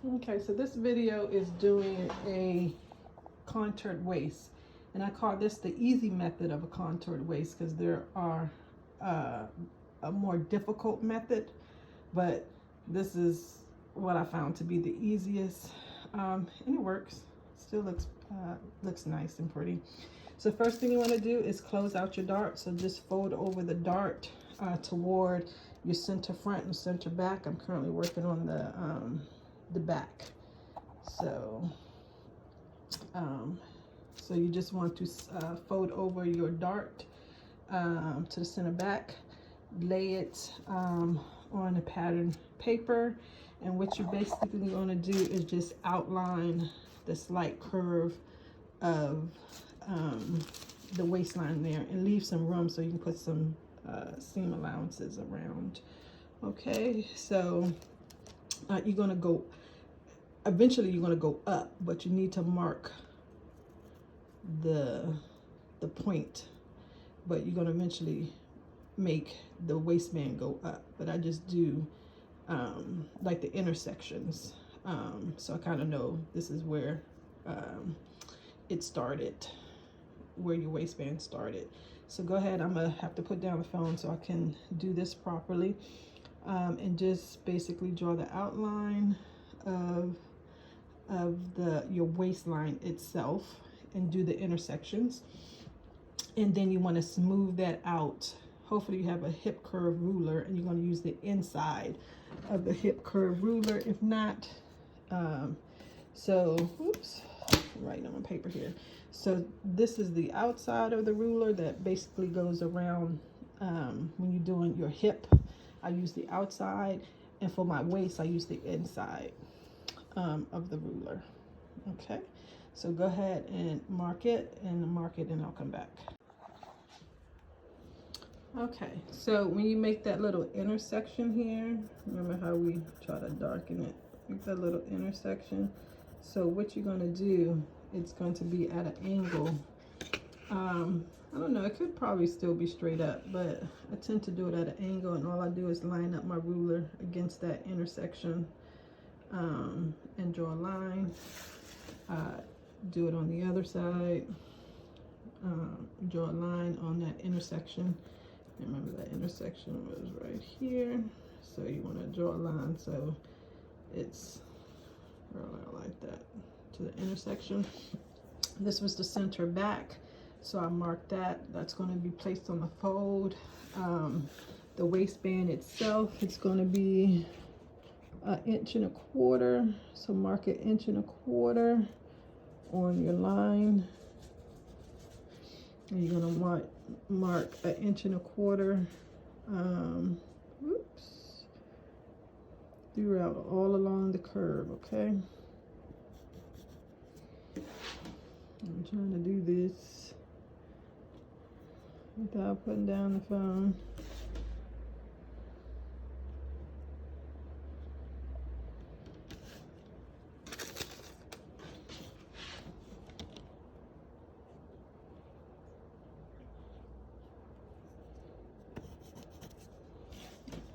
Okay, so this video is doing a contoured waist, and I call this the easy method of a contoured waist because there are a more difficult method, but this is what I found to be the easiest, and it works. Still looks nice and pretty. So first thing you want to do is close out your dart. So just fold over the dart toward your center front and center back. I'm currently working on the back. So so you just want to fold over your dart to the center back, lay it on a pattern paper, and what you're basically going to do is just outline the slight curve of the waistline there, and leave some room so you can put some seam allowances around. Okay, so you're going to go, eventually you're going to go up, but you need to mark the point, but you're going to eventually make the waistband go up. But I just do like the intersections, so I kind of know this is where it started, where your waistband started. So go ahead, I'm gonna have to put down the phone so I can do this properly, and just basically draw the outline of your waistline itself and do the intersections. And then you want to smooth that out. Hopefully you have a hip curve ruler, and you're going to use the inside of the hip curve ruler. If not, oops, I'm writing on my paper here. So this is the outside of the ruler that basically goes around when you're doing your hip. I use the outside, and for my waist I use the inside of the ruler. Okay, so go ahead and mark it, and I'll come back. Okay, so when you make that little intersection here, remember how we try to darken it, make that little intersection. So what you're going to do, it's going to be at an angle. I don't know, it could probably still be straight up, but I tend to do it at an angle, and all I do is line up my ruler against that intersection, and draw a line. Do it on the other side, draw a line on that intersection. Remember that intersection was right here, so you want to draw a line so it's like that to the intersection. This was the center back, so I marked that. That's going to be placed on the fold. The waistband itself, it's going to be 1.25 inches, so mark 1.25 inches on your line, and you're going to mark 1.25 inches throughout all along the curve. Okay, I'm trying to do this without putting down the phone.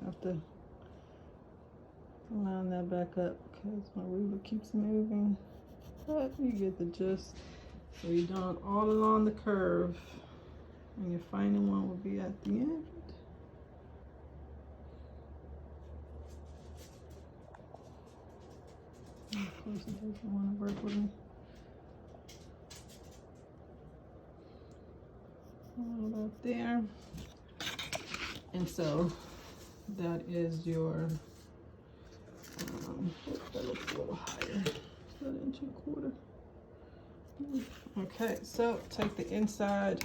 Have to line that back up because my ruler keeps moving, but you get the gist. So you're doing all along the curve, and your final one will be at the end. And of course, it doesn't want to work with me. All about there. And so that is your, that looks a little higher, 1.25 inches. Okay, so take the inside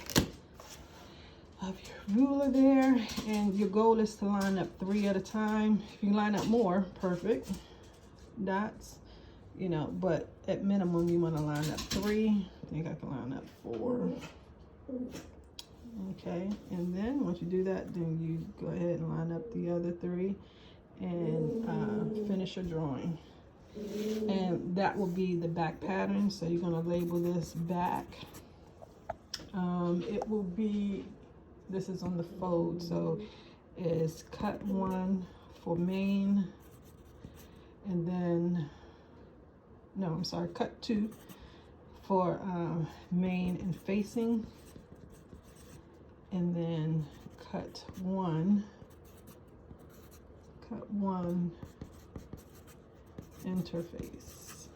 of your ruler there, and your goal is to line up 3 at a time. If you line up more, perfect, dots, you know, but at minimum you want to line up 3. I think I can line up 4. Okay, and then once you do that, then you go ahead and line up the other 3 and finish your drawing. And that will be the back pattern. So you're going to label this back. It will be, this is on the fold, so it's cut 1 for main, and then no, I'm sorry, cut 2 for main and facing, and then cut 1 interface.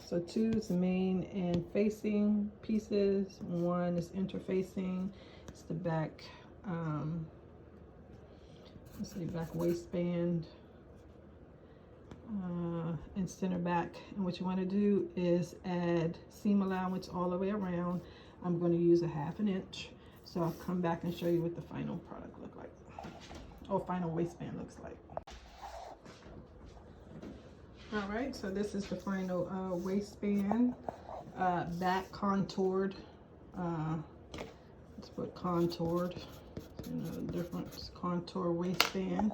So 2 is the main and facing pieces, 1 is interfacing. It's the back, let's see, back waistband and center back. And what you want to do is add seam allowance all the way around. I'm going to use a 1/2 inch. So I'll come back and show you what the final product look like, or final waistband looks like. All right, so this is the final waistband, back contoured. Let's put contoured, you know, the difference, contour waistband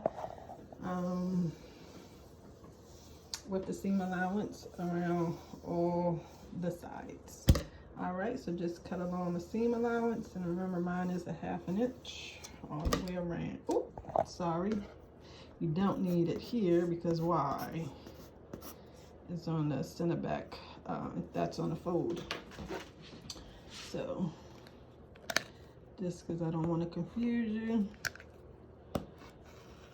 with the seam allowance around all the sides. All right, so just cut along the seam allowance, and remember mine is a 1/2 inch all the way around. Oh, sorry, you don't need it here because why? It's on the center back, that's on the fold. So just because I don't want to confuse you,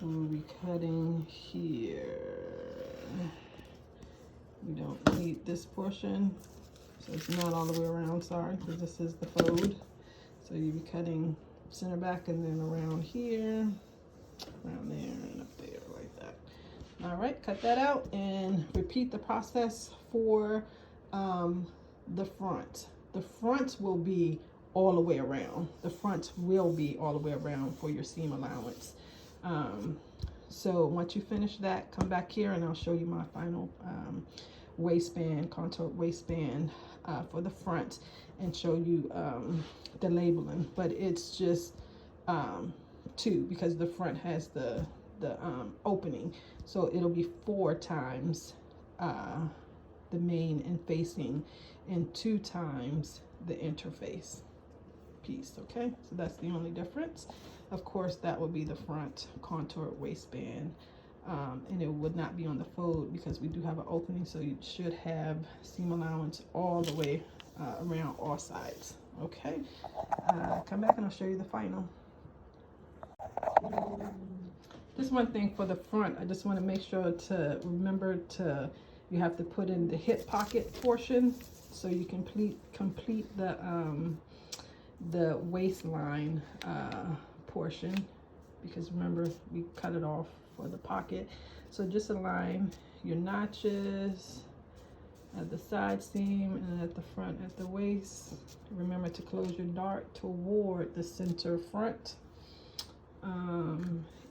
we'll be cutting here. We don't need this portion, so it's not all the way around, sorry, because this is the fold. So you'll be cutting center back and then around here, around there, and up there like that. All right, cut that out and repeat the process for the front. The front will be all the way around. The front will be all the way around for your seam allowance. So once you finish that, come back here and I'll show you my final waistband, contour waistband for the front, and show you the labeling. But it's just 2 because the front has the opening, so it'll be 4 times the main and facing, and 2 times the interface piece. Okay, so that's the only difference. Of course, that would be the front contour waistband, and it would not be on the fold because we do have an opening, so you should have seam allowance all the way around all sides. Okay, come back and I'll show you the final. Just one thing for the front, I just want to make sure to remember to, you have to put in the hip pocket portion so you complete the waistline portion, because remember we cut it off for the pocket. So just align your notches at the side seam and at the front at the waist. Remember to close your dart toward the center front.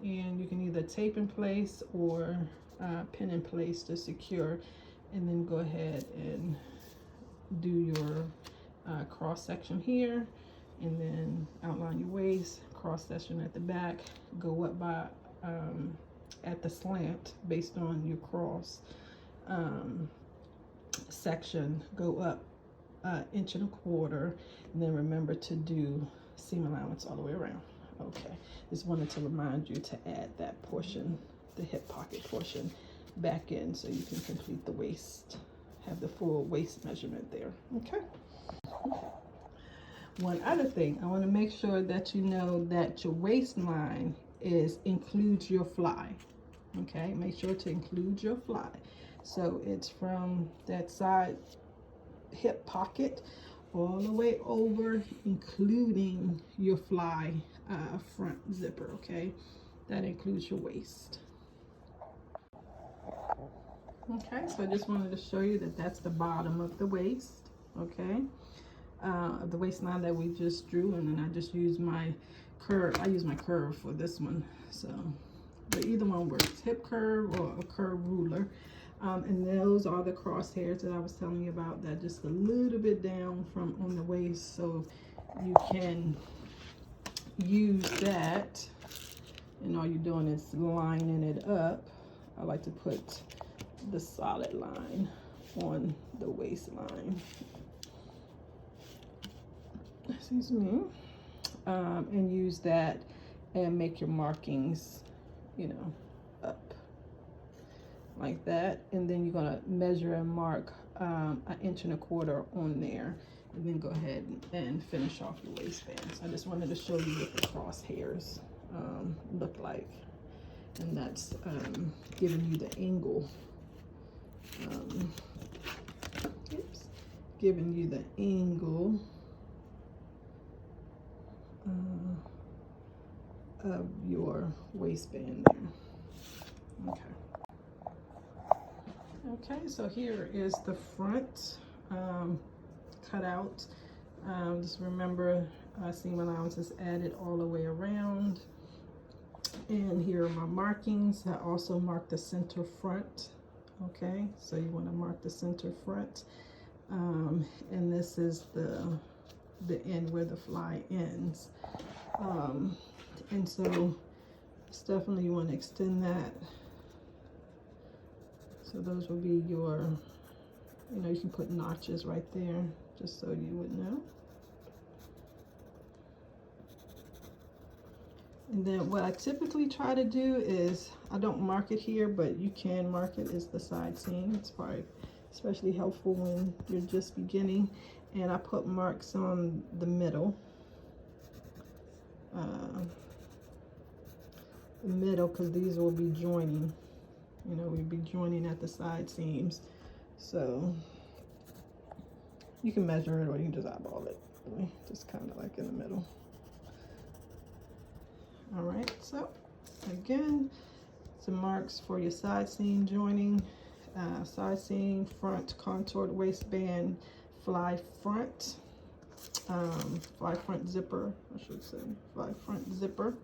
And you can either tape in place or pin in place to secure, and then go ahead and do your cross section here, and then outline your waist, cross section at the back, go up by at the slant based on your cross section, go up 1.25 inches, and then remember to do seam allowance all the way around. Okay, just wanted to remind you to add that portion, the hip pocket portion, back in so you can complete the waist, have the full waist measurement there. Okay. One other thing, I want to make sure that you know that your waistline includes your fly. Okay, make sure to include your fly. So it's from that side hip pocket all the way over, including your fly front zipper. Okay, that includes your waist. Okay, so I just wanted to show you that that's the bottom of the waist. Okay, the waistline that we just drew, and then I just used my curve. I use my curve for this one, so but either one works, hip curve or a curve ruler. And those are the crosshairs that I was telling you about, that just a little bit down from on the waist, so you can use that, and all you're doing is lining it up. I like to put the solid line on the waistline, excuse me, and use that and make your markings, you know, up like that, and then you're gonna measure and mark 1.25 inches on there, and then go ahead and finish off your waistband. So I just wanted to show you what the crosshairs look like, and that's giving you the angle. Giving you the angle of your waistband there. Okay, so here is the front cutout. Just remember, seam allowance is added all the way around. And here are my markings. I also marked the center front. Okay, so you want to mark the center front. And this is the end where the fly ends. And so it's definitely, you want to extend that. So those will be your, you know, you can put notches right there just so you would know. And then what I typically try to do is, I don't mark it here, but you can mark it, is the side seam. It's probably especially helpful when you're just beginning. And I put marks on the middle. Because these will be joining. You know, we'll be joining at the side seams. So you can measure it, or you can just eyeball it. Really. Just kind of like in the middle. All right, so again, some marks for your side seam joining, side seam, front, contoured waistband, fly front zipper, I should say, fly front zipper,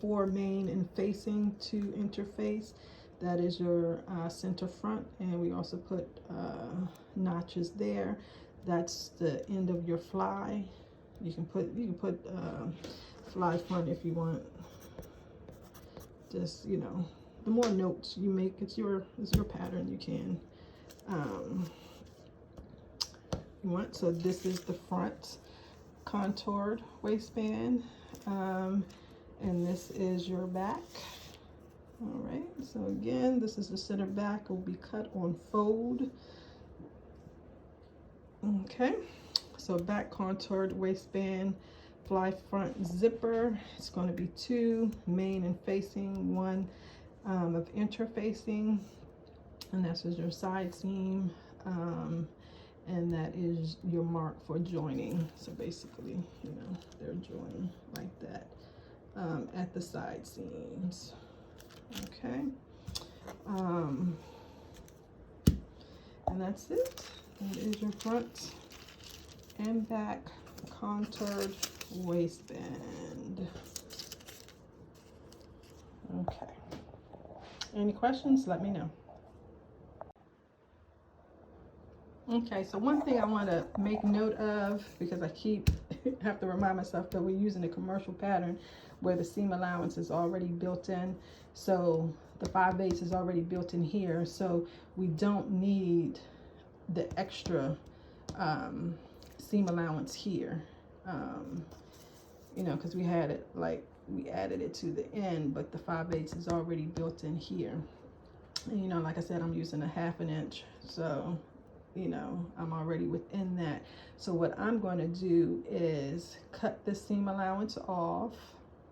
4 main and facing, 2 interface. That is your center front, and we also put notches there. That's the end of your fly. You can put fly front if you want. Just, you know, the more notes you make, it's your pattern. You can you want. So this is the front contoured waistband, and this is your back. All right, so again, this is the center back. It will be cut on fold. Okay, so back contoured waistband, fly front zipper. It's going to be 2 main and facing, 1 of interfacing, and this is your side seam, and that is your mark for joining. So basically, you know, they're joined like that at the side seams. Okay, and that's it. That is your front and back contoured waistband. Okay, any questions, let me know. Okay, so one thing I want to make note of, because I have to remind myself that we're using a commercial pattern where the seam allowance is already built in. So the 5/8 is already built in here, so we don't need the extra seam allowance here, you know, because we had it, like, we added it to the end, but the 5/8 is already built in here. And, you know, like I said, I'm using a 1/2 inch, so, you know, I'm already within that. So what I'm going to do is cut the seam allowance off,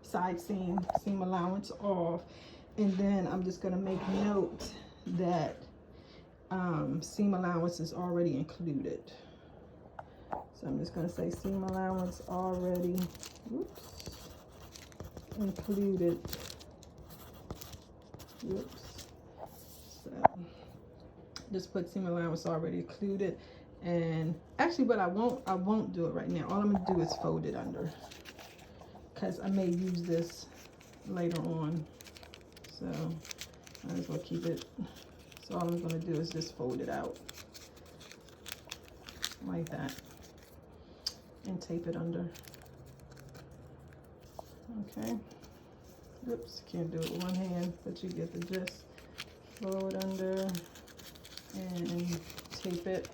side seam allowance off, and then I'm just going to make note that seam allowance is already included. So I'm just going to say seam allowance already included. So just put seam allowance already included. And actually, but I won't do it right now. All I'm going to do is fold it under, because I may use this later on. So I might as well keep it. So all I'm going to do is just fold it out like that and tape it under. Okay. Oops, can't do it with one hand, but you get the gist. Fold under and tape it.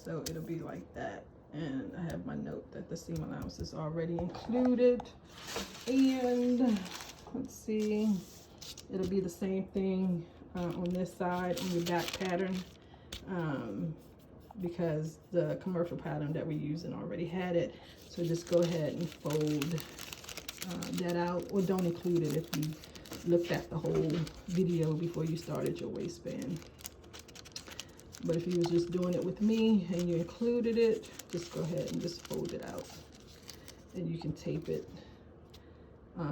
So it'll be like that. And I have my note that the seam allowance is already included. And let's see, it'll be the same thing on this side on your back pattern, because the commercial pattern that we're using already had it. So just go ahead and fold that out, or don't include it if you looked at the whole video before you started your waistband. But if you was just doing it with me and you included it, just go ahead and just fold it out, and you can tape it,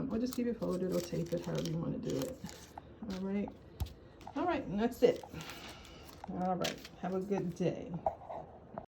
or just keep it folded or tape it, however you want to do it. All right, and that's it. All right, have a good day.